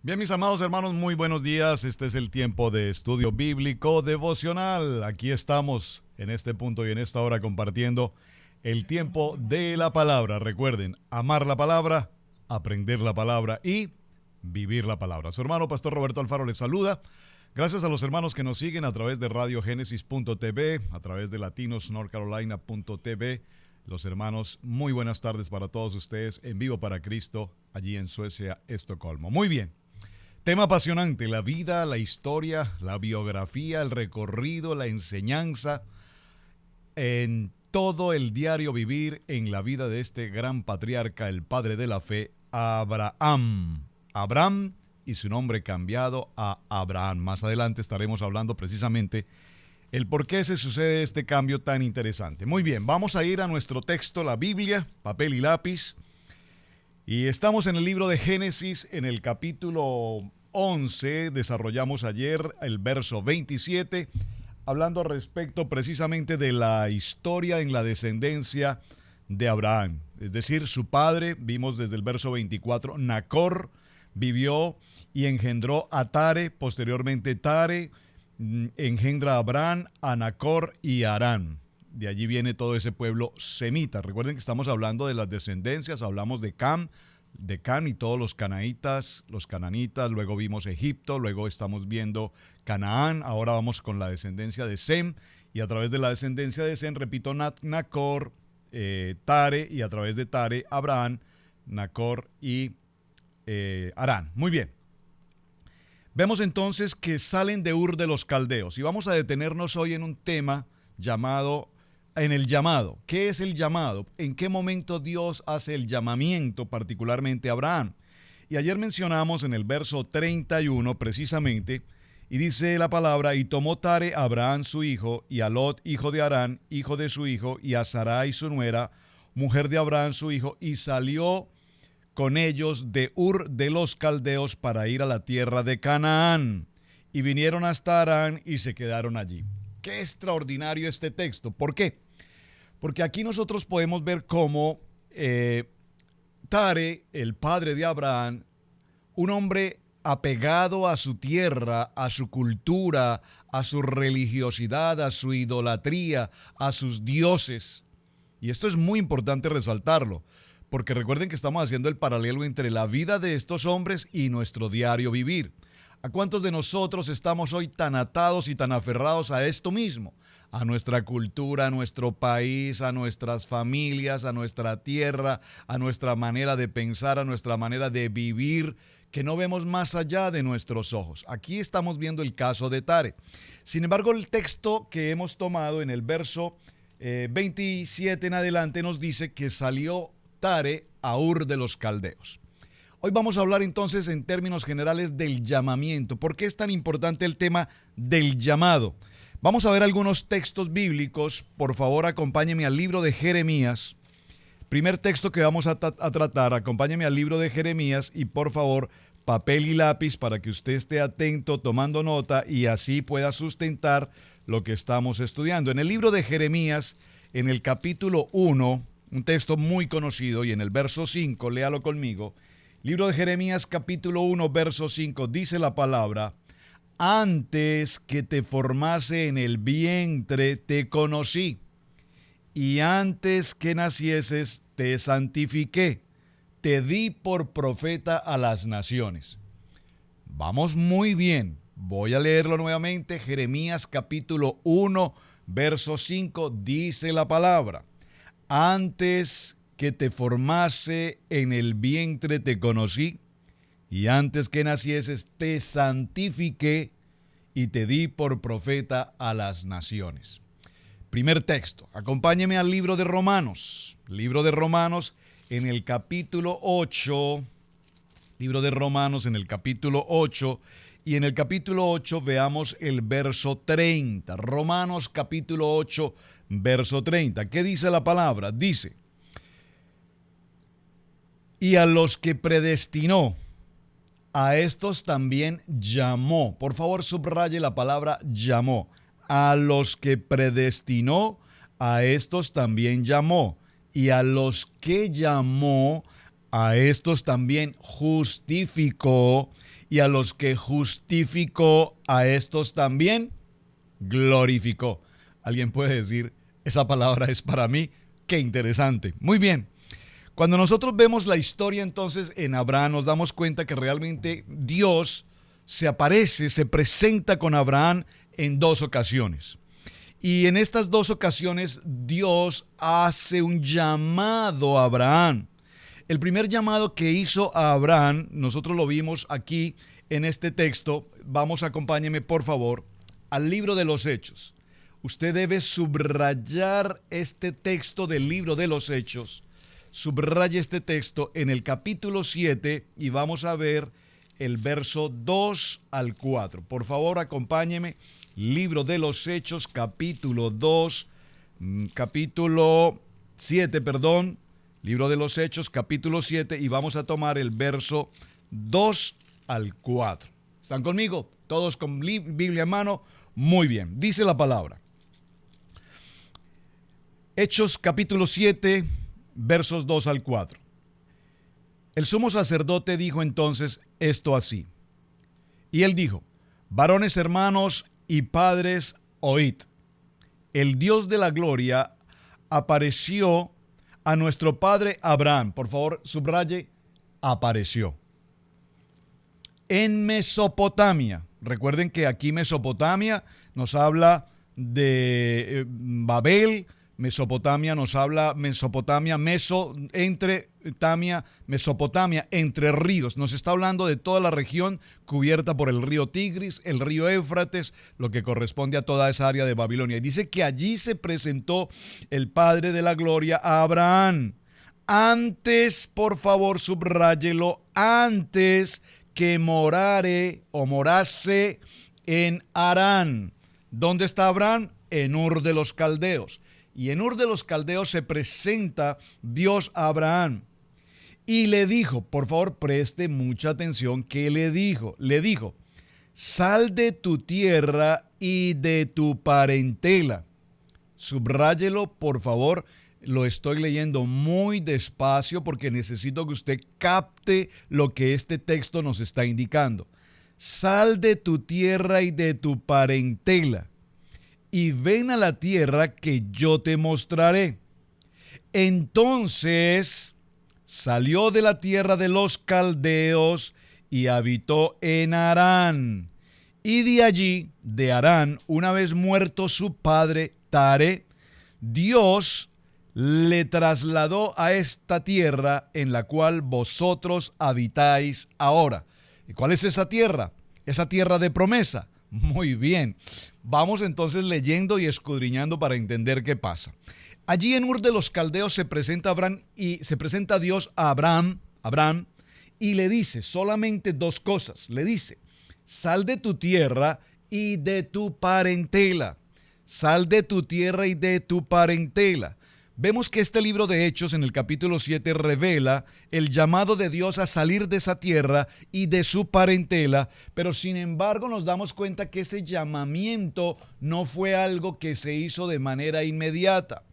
Bien, mis amados hermanos, muy buenos días. Este es el tiempo de estudio bíblico devocional. Aquí estamos en este punto y en esta hora compartiendo el tiempo de la palabra. Recuerden, amar la palabra, aprender la palabra y vivir la palabra. Su hermano Pastor Roberto Alfaro les saluda. Gracias a los hermanos que nos siguen a través de RadioGénesis.tv, a través de latinosnorthcarolina.tv. Los hermanos, muy buenas tardes para todos ustedes en vivo para Cristo, allí en Suecia, Estocolmo. Muy bien. Tema apasionante, la vida, la historia, la biografía, el recorrido, la enseñanza, en todo el diario vivir en la vida de este gran patriarca, el padre de la fe, Abraham. Abraham y su nombre cambiado a Abraham. Más adelante estaremos hablando precisamente el por qué se sucede este cambio tan interesante. Muy bien, vamos a ir a nuestro texto, la Biblia, papel y lápiz. Y estamos en el libro de Génesis, en el capítulo 11, desarrollamos ayer el verso 27, hablando respecto precisamente de la historia en la descendencia de Abraham. Es decir, su padre, vimos desde el verso 24, Nacor vivió y engendró a Tare, posteriormente Tare engendra a Abraham, a Nacor y a Harán. De allí viene todo ese pueblo semita. Recuerden que estamos hablando de las descendencias, hablamos de Cam y todos los cananitas, luego vimos Egipto, luego estamos viendo Canaán, ahora vamos con la descendencia de Sem, y a través de la descendencia de Sem, repito, Nacor, Tare, y a través de Tare, Abraham, Nacor y Harán. Muy bien. Vemos entonces que salen de Ur de los Caldeos, y vamos a detenernos hoy en un tema en el llamado. ¿Qué es el llamado? ¿En qué momento Dios hace el llamamiento, particularmente a Abraham? Y ayer mencionamos en el verso 31 precisamente, y dice la palabra, y tomó Tare a Abraham su hijo, y a Lot, hijo de Harán, hijo de su hijo, y a Sarai su nuera, mujer de Abraham su hijo, y salió con ellos de Ur de los Caldeos para ir a la tierra de Canaán. Y vinieron hasta Harán y se quedaron allí. Qué extraordinario este texto. ¿Por qué? Porque aquí nosotros podemos ver cómo Tare, el padre de Abraham, un hombre apegado a su tierra, a su cultura, a su religiosidad, a su idolatría, a sus dioses. Y esto es muy importante resaltarlo, porque recuerden que estamos haciendo el paralelo entre la vida de estos hombres y nuestro diario vivir. ¿A cuántos de nosotros estamos hoy tan atados y tan aferrados a esto mismo? A nuestra cultura, a nuestro país, a nuestras familias, a nuestra tierra, a nuestra manera de pensar, a nuestra manera de vivir, que no vemos más allá de nuestros ojos. Aquí estamos viendo el caso de Tare. Sin embargo, el texto que hemos tomado en el verso 27 en adelante nos dice que salió Tare a Ur de los Caldeos. Hoy vamos a hablar entonces en términos generales del llamamiento. ¿Por qué es tan importante el tema del llamado? Vamos a ver algunos textos bíblicos. Por favor, acompáñeme al libro de Jeremías. Primer texto que vamos a tratar, acompáñeme al libro de Jeremías y por favor, papel y lápiz para que usted esté atento, tomando nota y así pueda sustentar lo que estamos estudiando. En el libro de Jeremías, en el capítulo 1, un texto muy conocido, y en el verso 5, léalo conmigo. Libro de Jeremías, capítulo 1, verso 5, dice la palabra: antes que te formase en el vientre te conocí, y antes que nacieses te santifiqué, te di por profeta a las naciones. Vamos muy bien, voy a leerlo nuevamente. Jeremías, capítulo 1, verso 5, dice la palabra: antes que te formase en el vientre te conocí, y antes que nacieses te santifiqué y te di por profeta a las naciones. Primer texto, acompáñeme al libro de Romanos. Libro de Romanos en el capítulo 8. Libro de Romanos en el capítulo 8. Y en el capítulo 8 veamos el verso 30. Romanos capítulo 8, verso 30. ¿Qué dice la palabra? Dice: y a los que predestinó, a estos también llamó. Por favor, subraye la palabra llamó. A los que predestinó, a estos también llamó. Y a los que llamó, A estos también justificó, y a los que justificó, a estos también glorificó. Alguien puede decir, esa palabra es para mí, qué interesante. Muy bien. Cuando nosotros vemos la historia entonces en Abraham, nos damos cuenta que realmente Dios se aparece, se presenta con Abraham en dos ocasiones. Y en estas dos ocasiones Dios hace un llamado a Abraham. El primer llamado que hizo a Abraham, nosotros lo vimos aquí en este texto. Vamos, acompáñeme por favor al libro de los Hechos. Usted debe subrayar este texto del libro de los Hechos. Subraya este texto en el capítulo 7 y vamos a ver el verso 2 al 4. Por favor, acompáñeme. Libro de los Hechos, capítulo 7, Libro de los Hechos, capítulo 7, y vamos a tomar el verso 2 al 4. ¿Están conmigo? ¿Todos con Biblia en mano? Muy bien. Dice la palabra. Hechos, capítulo 7, versos 2 al 4. El sumo sacerdote dijo entonces esto así. Y él dijo: varones hermanos y padres, oíd. El Dios de la gloria apareció a nuestro padre Abraham. Por favor, subraye, apareció. En Mesopotamia. Recuerden que aquí Mesopotamia nos habla de Babel. Mesopotamia nos habla, Mesopotamia, Mesopotamia, entre ríos. Nos está hablando de toda la región cubierta por el río Tigris, el río Éufrates, lo que corresponde a toda esa área de Babilonia. Y dice que allí se presentó el Padre de la Gloria a Abraham. Antes, por favor, subráyelo, antes que morase en Harán. ¿Dónde está Abraham? En Ur de los Caldeos. Y en Ur de los Caldeos se presenta Dios a Abraham. Y le dijo, por favor, preste mucha atención, ¿qué le dijo? Le dijo: sal de tu tierra y de tu parentela. Subráyelo, por favor. Lo estoy leyendo muy despacio porque necesito que usted capte lo que este texto nos está indicando. Sal de tu tierra y de tu parentela y ven a la tierra que yo te mostraré. Entonces salió de la tierra de los caldeos y habitó en Harán. Y de allí, de Harán, una vez muerto su padre Tare, Dios le trasladó a esta tierra en la cual vosotros habitáis ahora. ¿Y cuál es esa tierra? Esa tierra de promesa. Muy bien. Vamos entonces leyendo y escudriñando para entender qué pasa. Allí en Ur de los Caldeos se presenta Dios a Abraham, y le dice solamente dos cosas. Le dice: sal de tu tierra y de tu parentela. Sal de tu tierra y de tu parentela. Vemos que este libro de Hechos en el capítulo 7 revela el llamado de Dios a salir de esa tierra y de su parentela, pero sin embargo nos damos cuenta que ese llamamiento no fue algo que se hizo de manera inmediata.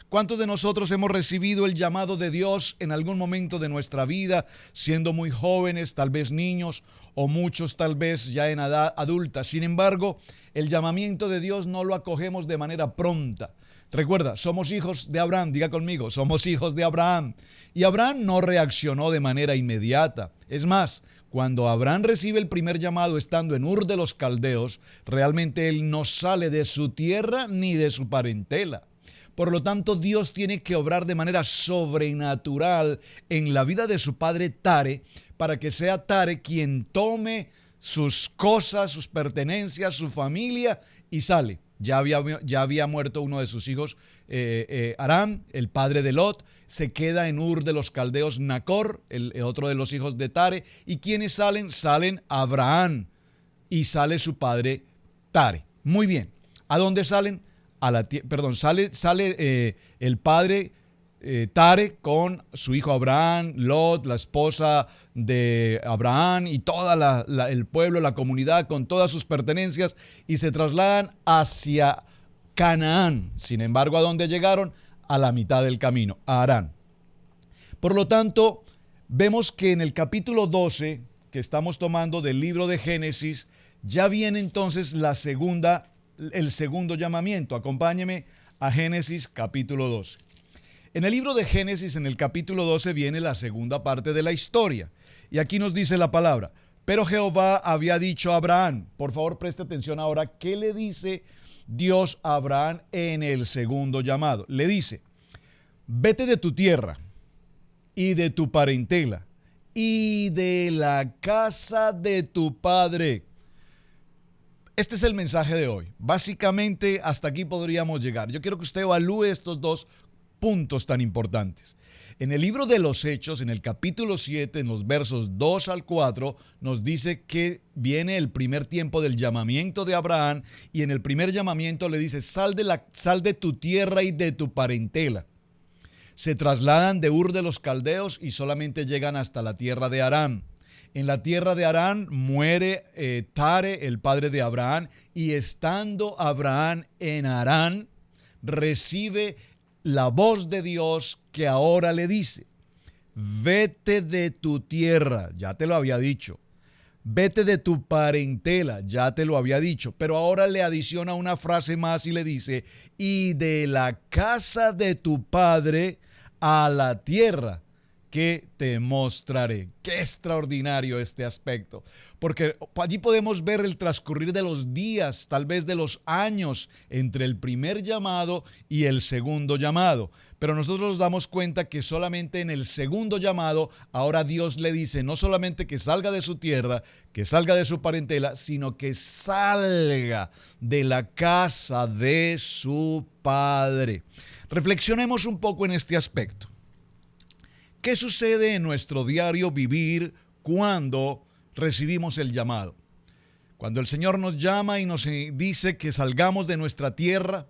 ¿Cuántos de nosotros hemos recibido el llamado de Dios en algún momento de nuestra vida, siendo muy jóvenes, tal vez niños, o muchos tal vez ya en edad adulta? Sin embargo, el llamamiento de Dios no lo acogemos de manera pronta. Recuerda, somos hijos de Abraham, diga conmigo, somos hijos de Abraham. Y Abraham no reaccionó de manera inmediata. Es más, cuando Abraham recibe el primer llamado estando en Ur de los Caldeos, realmente él no sale de su tierra ni de su parentela. Por lo tanto, Dios tiene que obrar de manera sobrenatural en la vida de su padre Tare, para que sea Tare quien tome sus cosas, sus pertenencias, su familia y sale. Ya había muerto uno de sus hijos, Aram, el padre de Lot. Se queda en Ur de los Caldeos Nacor, el otro de los hijos de Tare. ¿Y quiénes salen? Salen Abraham y sale su padre Tare. Muy bien. ¿A dónde salen? Sale el padre Tare con su hijo Abraham, Lot, la esposa de Abraham y todo el pueblo, la comunidad con todas sus pertenencias, y se trasladan hacia Canaán. Sin embargo, ¿a dónde llegaron? A la mitad del camino, a Harán. Por lo tanto, vemos que en el capítulo 12, que estamos tomando del libro de Génesis, ya viene entonces el segundo llamamiento. Acompáñeme a Génesis capítulo 12. En el libro de Génesis, en el capítulo 12, viene la segunda parte de la historia. Y aquí nos dice la palabra: pero Jehová había dicho a Abraham. Por favor, preste atención ahora. ¿Qué le dice Dios a Abraham en el segundo llamado? Le dice: vete de tu tierra y de tu parentela y de la casa de tu padre. Este es el mensaje de hoy. Básicamente, hasta aquí podríamos llegar. Yo quiero que usted evalúe estos dos puntos tan importantes. En el libro de los Hechos, en el capítulo 7, en los versos 2 al 4, nos dice que viene el primer tiempo del llamamiento de Abraham, y en el primer llamamiento le dice: sal de tu tierra y de tu parentela. Se trasladan de Ur de los Caldeos y solamente llegan hasta la tierra de Harán. En la tierra de Harán muere Tare, el padre de Abraham, y estando Abraham en Harán, recibe la voz de Dios que ahora le dice: vete de tu tierra, ya te lo había dicho. Vete de tu parentela, ya te lo había dicho. Pero ahora le adiciona una frase más y le dice: y de la casa de tu padre a la tierra que te mostraré. Qué extraordinario este aspecto, porque allí podemos ver el transcurrir de los días, tal vez de los años, entre el primer llamado y el segundo llamado. Pero nosotros nos damos cuenta que solamente en el segundo llamado, ahora Dios le dice no solamente que salga de su tierra, que salga de su parentela, sino que salga de la casa de su padre. Reflexionemos un poco en este aspecto. ¿Qué sucede en nuestro diario vivir cuando recibimos el llamado? Cuando el Señor nos llama y nos dice que salgamos de nuestra tierra,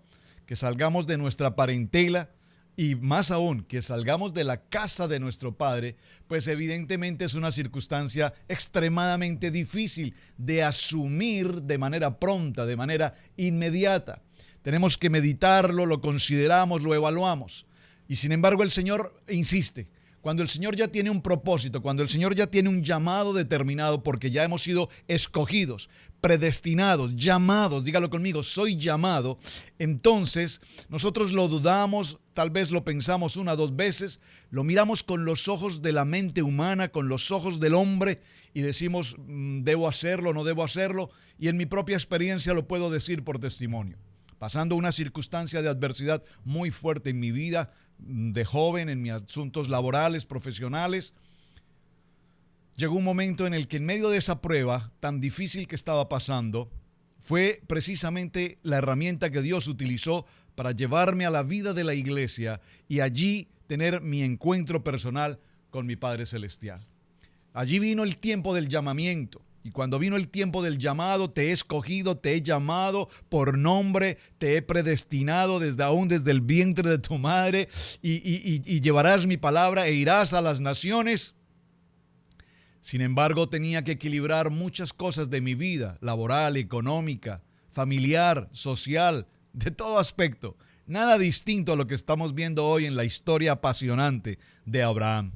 que salgamos de nuestra parentela y más aún que salgamos de la casa de nuestro Padre, pues evidentemente es una circunstancia extremadamente difícil de asumir de manera pronta, de manera inmediata. Tenemos que meditarlo, lo consideramos, lo evaluamos. Y sin embargo el Señor insiste. Cuando el Señor ya tiene un propósito, cuando el Señor ya tiene un llamado determinado, porque ya hemos sido escogidos, predestinados, llamados, dígalo conmigo, soy llamado, entonces nosotros lo dudamos, tal vez lo pensamos una o dos veces, lo miramos con los ojos de la mente humana, con los ojos del hombre, y decimos: ¿debo hacerlo, no debo hacerlo? Y en mi propia experiencia lo puedo decir por testimonio. Pasando una circunstancia de adversidad muy fuerte en mi vida de joven, en mis asuntos laborales, profesionales, llegó un momento en el que en medio de esa prueba tan difícil que estaba pasando, fue precisamente la herramienta que Dios utilizó para llevarme a la vida de la iglesia y allí tener mi encuentro personal con mi Padre Celestial. Allí vino el tiempo del llamamiento. Y cuando vino el tiempo del llamado, te he escogido, te he llamado por nombre, te he predestinado desde el vientre de tu madre y llevarás mi palabra e irás a las naciones. Sin embargo, tenía que equilibrar muchas cosas de mi vida, laboral, económica, familiar, social, de todo aspecto. Nada distinto a lo que estamos viendo hoy en la historia apasionante de Abraham.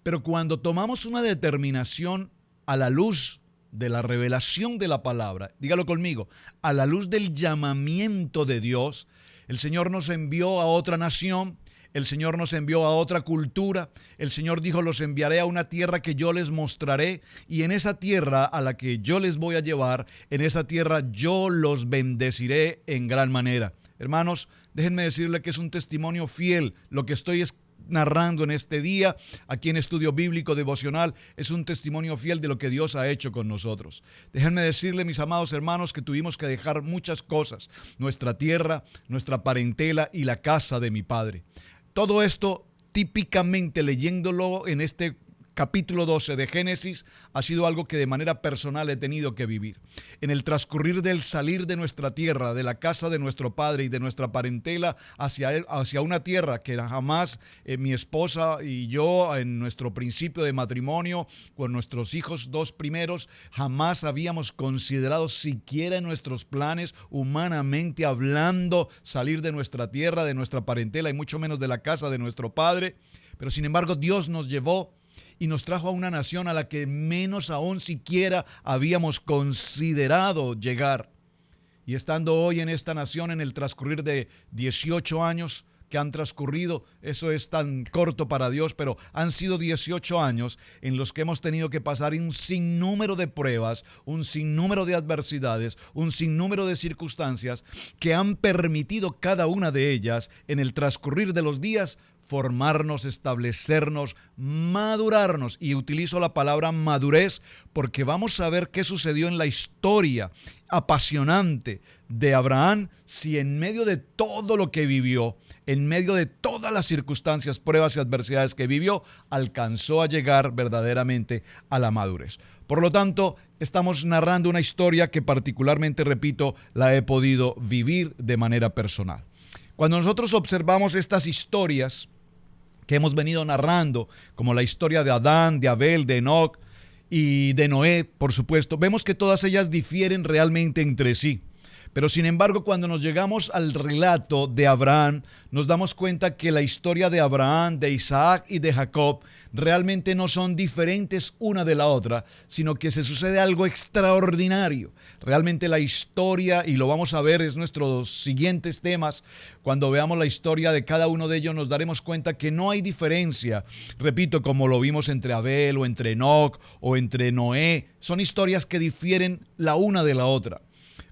Pero cuando tomamos una determinación a la luz de la revelación de la palabra, dígalo conmigo, a la luz del llamamiento de Dios, el Señor nos envió a otra nación, el Señor nos envió a otra cultura, el Señor dijo: los enviaré a una tierra que yo les mostraré, y en esa tierra a la que yo les voy a llevar, en esa tierra yo los bendeciré en gran manera. Hermanos, déjenme decirle que es un testimonio fiel lo que estoy narrando en este día, aquí en Estudio Bíblico Devocional, es un testimonio fiel de lo que Dios ha hecho con nosotros. Déjenme decirle, mis amados hermanos, que tuvimos que dejar muchas cosas: nuestra tierra, nuestra parentela y la casa de mi padre. Todo esto, típicamente leyéndolo en este capítulo 12 de Génesis, ha sido algo que de manera personal he tenido que vivir. En el transcurrir del salir de nuestra tierra, de la casa de nuestro padre y de nuestra parentela hacia una tierra que jamás mi esposa y yo, en nuestro principio de matrimonio, con nuestros hijos dos primeros, jamás habíamos considerado siquiera en nuestros planes, humanamente hablando, salir de nuestra tierra, de nuestra parentela y mucho menos de la casa de nuestro padre. Pero sin embargo Dios nos llevó. y nos trajo a una nación a la que menos aún siquiera habíamos considerado llegar. Y estando hoy en esta nación, en el transcurrir de 18 años que han transcurrido, eso es tan corto para Dios, pero han sido 18 años en los que hemos tenido que pasar un sinnúmero de pruebas, un sinnúmero de adversidades, un sinnúmero de circunstancias que han permitido cada una de ellas en el transcurrir de los días formarnos, establecernos, madurarnos. Y utilizo la palabra madurez porque vamos a ver qué sucedió en la historia apasionante de Abraham, si en medio de todo lo que vivió, en medio de todas las circunstancias, pruebas y adversidades que vivió, alcanzó a llegar verdaderamente a la madurez. Por lo tanto, estamos narrando una historia que particularmente, repito, la he podido vivir de manera personal. Cuando nosotros observamos estas historias que hemos venido narrando, como la historia de Adán, de Abel, de Enoc y de Noé, por supuesto, vemos que todas ellas difieren realmente entre sí. Pero sin embargo, cuando nos llegamos al relato de Abraham, nos damos cuenta que la historia de Abraham, de Isaac y de Jacob realmente no son diferentes una de la otra, sino que se sucede algo extraordinario. Realmente la historia, y lo vamos a ver, es nuestros siguientes temas. Cuando veamos la historia de cada uno de ellos, nos daremos cuenta que no hay diferencia, repito, como lo vimos entre Abel o entre Enoc o entre Noé. Son historias que difieren la una de la otra.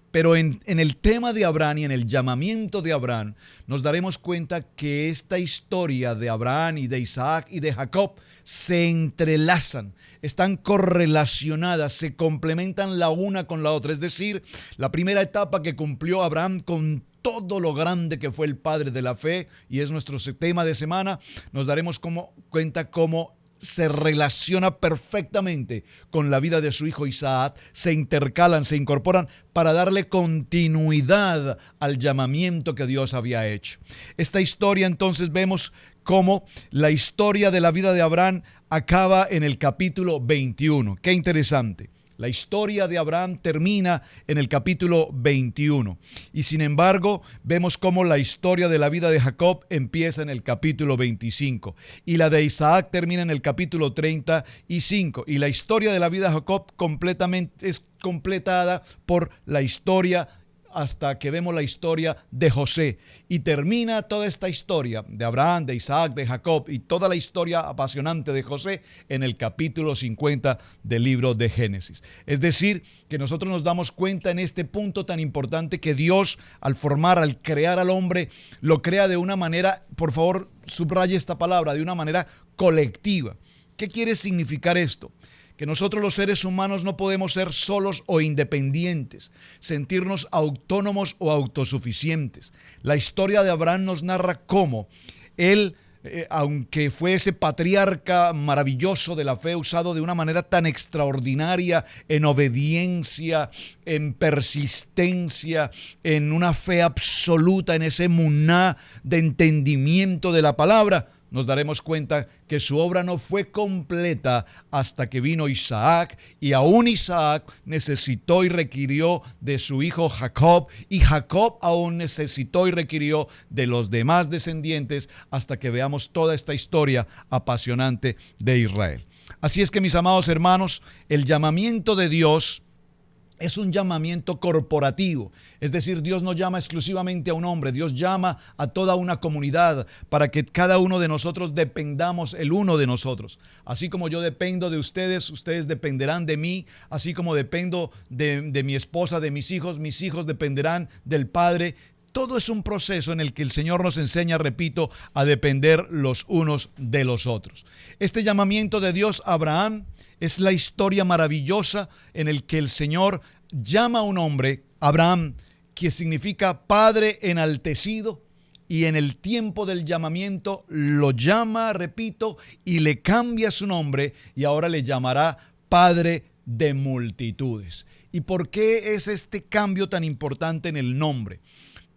Pero en el tema de Abraham y en el llamamiento de Abraham, nos daremos cuenta que esta historia de Abraham y de Isaac y de Jacob se entrelazan, están correlacionadas, se complementan la una con la otra. Es decir, la primera etapa que cumplió Abraham con todo lo grande que fue el padre de la fe, y es nuestro tema de semana, nos daremos cuenta cómo se relaciona perfectamente con la vida de su hijo Isaac, se intercalan, se incorporan para darle continuidad al llamamiento que Dios había hecho. Esta historia, entonces, vemos cómo la historia de la vida de Abraham acaba en el capítulo 21. Qué interesante. La historia de Abraham termina en el capítulo 21 y sin embargo vemos cómo la historia de la vida de Jacob empieza en el capítulo 25 y la de Isaac termina en el capítulo 35 y la historia de la vida de Jacob completamente es completada por la historia hasta que vemos la historia de José y termina toda esta historia de Abraham, de Isaac, de Jacob y toda la historia apasionante de José en el capítulo 50 del libro de Génesis. Es decir, que nosotros nos damos cuenta en este punto tan importante que Dios al crear al hombre, lo crea de una manera, por favor subraye esta palabra, de una manera colectiva. ¿Qué quiere significar esto? Que nosotros los seres humanos no podemos ser solos o independientes, sentirnos autónomos o autosuficientes. La historia de Abraham nos narra cómo él, aunque fue ese patriarca maravilloso de la fe, usado de una manera tan extraordinaria en obediencia, en persistencia, en una fe absoluta, en ese emuná de entendimiento de la palabra, nos daremos cuenta que su obra no fue completa hasta que vino Isaac, y aún Isaac necesitó y requirió de su hijo Jacob, y Jacob aún necesitó y requirió de los demás descendientes hasta que veamos toda esta historia apasionante de Israel. Así es que, mis amados hermanos, el llamamiento de Dios es un llamamiento corporativo, es decir, Dios no llama exclusivamente a un hombre, Dios llama a toda una comunidad para que cada uno de nosotros dependamos el uno de nosotros. Así como yo dependo de ustedes, ustedes dependerán de mí, así como dependo de mi esposa, de mis hijos dependerán del Padre. Todo es un proceso en el que el Señor nos enseña, repito, a depender los unos de los otros. Este llamamiento de Dios a Abraham es la historia maravillosa en el que el Señor llama a un hombre, Abraham, que significa Padre enaltecido, y en el tiempo del llamamiento lo llama, repito, y le cambia su nombre y ahora le llamará Padre de multitudes. ¿Y por qué es este cambio tan importante en el nombre?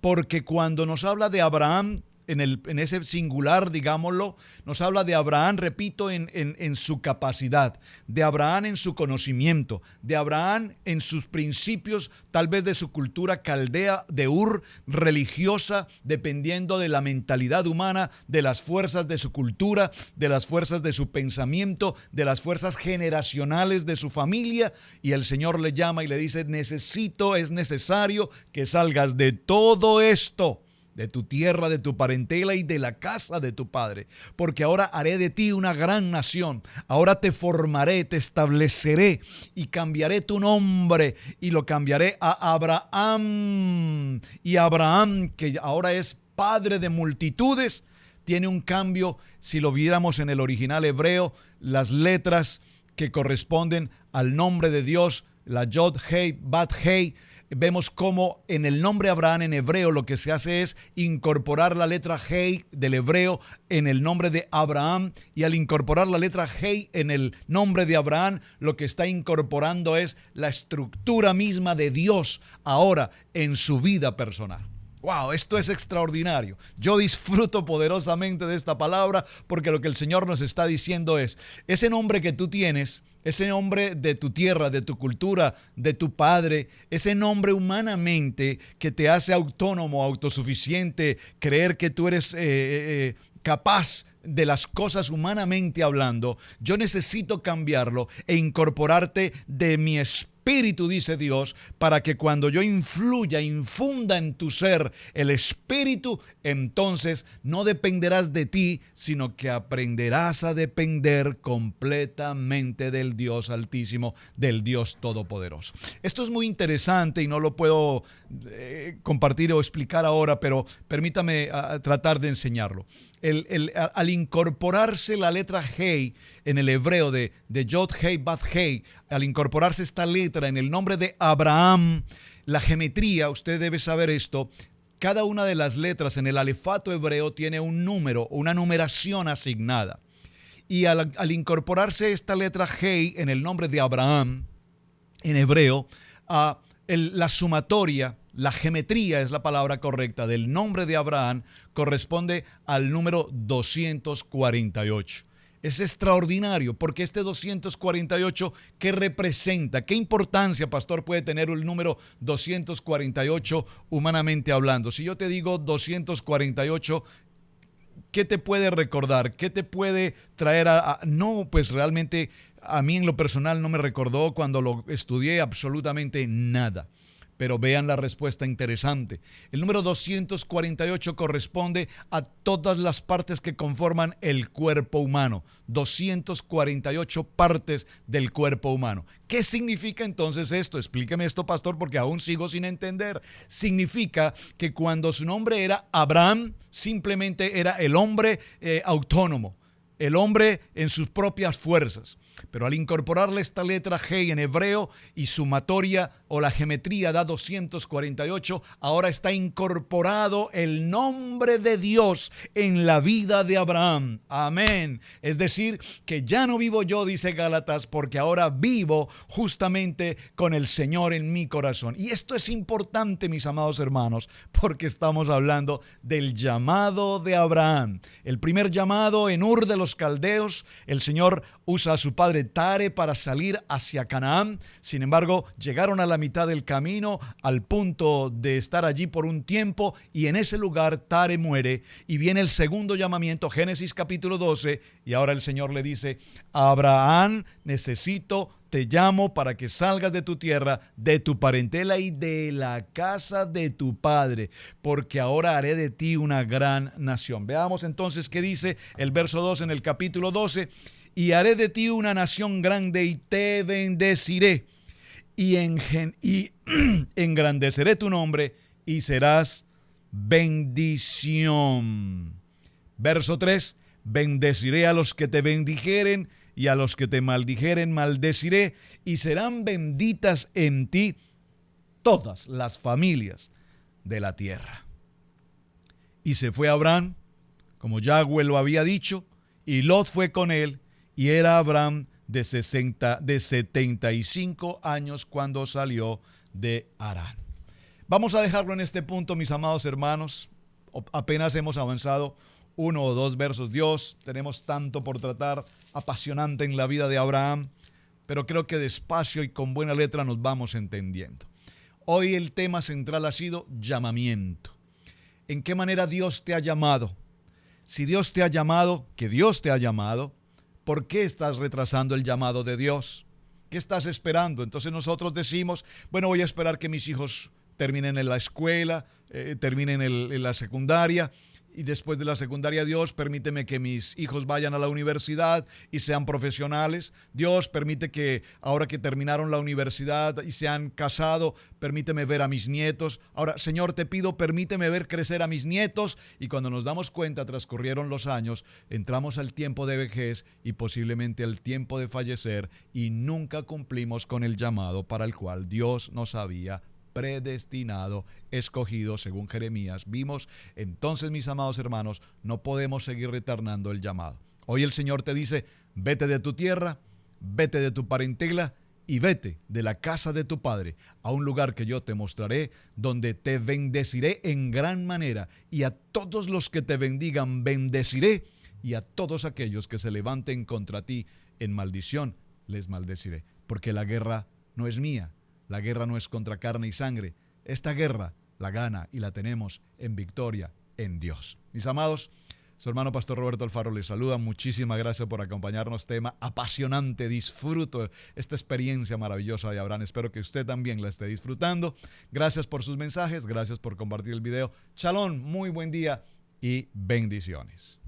Porque cuando nos habla de Abraham, en ese singular, digámoslo, nos habla de Abraham, repito, en su capacidad, de Abraham en su conocimiento, de Abraham en sus principios, tal vez de su cultura caldea, de Ur, religiosa, dependiendo de la mentalidad humana, de las fuerzas de su cultura, de las fuerzas de su pensamiento, de las fuerzas generacionales de su familia. Y el Señor le llama y le dice: es necesario que salgas de todo esto, de tu tierra, de tu parentela y de la casa de tu padre, porque ahora haré de ti una gran nación. Ahora te formaré, te estableceré y cambiaré tu nombre y lo cambiaré a Abraham. Y Abraham, que ahora es padre de multitudes, tiene un cambio. Si lo viéramos en el original hebreo, las letras que corresponden al nombre de Dios, la Yod Hei Bat Hei, vemos cómo en el nombre Abraham en hebreo lo que se hace es incorporar la letra Hei del hebreo en el nombre de Abraham, y al incorporar la letra Hei en el nombre de Abraham, lo que está incorporando es la estructura misma de Dios ahora en su vida personal. Wow, esto es extraordinario. Yo disfruto poderosamente de esta palabra, porque lo que el Señor nos está diciendo es: ese nombre que tú tienes, ese nombre de tu tierra, de tu cultura, de tu padre, ese nombre humanamente que te hace autónomo, autosuficiente, creer que tú eres capaz de las cosas humanamente hablando, yo necesito cambiarlo e incorporarte de mi espíritu, dice Dios, para que cuando yo infunda en tu ser el espíritu, entonces no dependerás de ti, sino que aprenderás a depender completamente del Dios Altísimo, del Dios Todopoderoso. Esto es muy interesante y no lo puedo compartir o explicar ahora, pero permítame tratar de enseñarlo. Al incorporarse la letra Hei en el hebreo de Yod Hei Bat Hei, al incorporarse esta letra en el nombre de Abraham, la geometría, usted debe saber esto, cada una de las letras en el alefato hebreo tiene un número, una numeración asignada. Y al incorporarse esta letra Hei en el nombre de Abraham, en hebreo, la sumatoria, la geometría es la palabra correcta, del nombre de Abraham corresponde al número 248. Es extraordinario, porque este 248, ¿qué representa? ¿Qué importancia, pastor, puede tener el número 248 humanamente hablando? Si yo te digo 248, ¿qué te puede recordar? ¿Qué te puede traer No, pues realmente a mí en lo personal no me recordó, cuando lo estudié, absolutamente nada. Pero vean la respuesta interesante. El número 248 corresponde a todas las partes que conforman el cuerpo humano. 248 partes del cuerpo humano. ¿Qué significa entonces esto? Explíqueme esto, pastor, porque aún sigo sin entender. Significa que cuando su nombre era Abraham, simplemente era el hombre autónomo, el hombre en sus propias fuerzas. Pero al incorporarle esta letra Hei en hebreo y sumatoria o la geometría da 248, ahora está incorporado el nombre de Dios en la vida de Abraham. Amén. Es decir, que ya no vivo yo, dice Gálatas, porque ahora vivo justamente con el Señor en mi corazón. Y esto es importante, mis amados hermanos, porque estamos hablando del llamado de Abraham. El primer llamado en Ur de los Caldeos, el Señor usa a su padre Tare para salir hacia Canaán. Sin embargo, llegaron a la mitad del camino, al punto de estar allí por un tiempo, y en ese lugar Tare muere, y viene el segundo llamamiento, Génesis capítulo 12, y ahora el Señor le dice: Abraham, te llamo para que salgas de tu tierra, de tu parentela y de la casa de tu padre, porque ahora haré de ti una gran nación. Veamos entonces qué dice el verso 2 en el capítulo 12. Y haré de ti una nación grande y te bendeciré y engrandeceré tu nombre y serás bendición. Verso 3. Bendeciré a los que te bendijeren y a los que te maldijeren maldeciré, y serán benditas en ti todas las familias de la tierra. Y se fue Abraham, como Yahweh lo había dicho, y Lot fue con él. Y era Abraham de 75 años cuando salió de Harán. Vamos a dejarlo en este punto, mis amados hermanos. apenas hemos avanzado 1 o 2 versos. Dios, tenemos tanto por tratar, apasionante en la vida de Abraham, pero creo que despacio y con buena letra nos vamos entendiendo. Hoy el tema central ha sido llamamiento. ¿En qué manera Dios te ha llamado? Si Dios te ha llamado, que Dios te ha llamado, ¿por qué estás retrasando el llamado de Dios? ¿Qué estás esperando? Entonces nosotros decimos, bueno, voy a esperar que mis hijos terminen en la escuela, terminen en la secundaria, y después de la secundaria, Dios, permíteme que mis hijos vayan a la universidad y sean profesionales. Dios, permite que ahora que terminaron la universidad y se han casado, permíteme ver a mis nietos. Ahora, Señor, te pido, permíteme ver crecer a mis nietos. Y cuando nos damos cuenta, transcurrieron los años, entramos al tiempo de vejez y posiblemente al tiempo de fallecer, y nunca cumplimos con el llamado para el cual Dios nos había predestinado, escogido, según Jeremías. Vimos, entonces, mis amados hermanos, no podemos seguir retardando el llamado. Hoy el Señor te dice, vete de tu tierra, vete de tu parentela y vete de la casa de tu padre a un lugar que yo te mostraré, donde te bendeciré en gran manera, y a todos los que te bendigan bendeciré, y a todos aquellos que se levanten contra ti en maldición les maldeciré. Porque la guerra no es mía, la guerra no es contra carne y sangre. Esta guerra la gana y la tenemos en victoria en Dios. Mis amados, su hermano Pastor Roberto Alfaro les saluda. Muchísimas gracias por acompañarnos. Tema apasionante. Disfruto esta experiencia maravillosa de Abraham. Espero que usted también la esté disfrutando. Gracias por sus mensajes. Gracias por compartir el video. Shalom, muy buen día y bendiciones.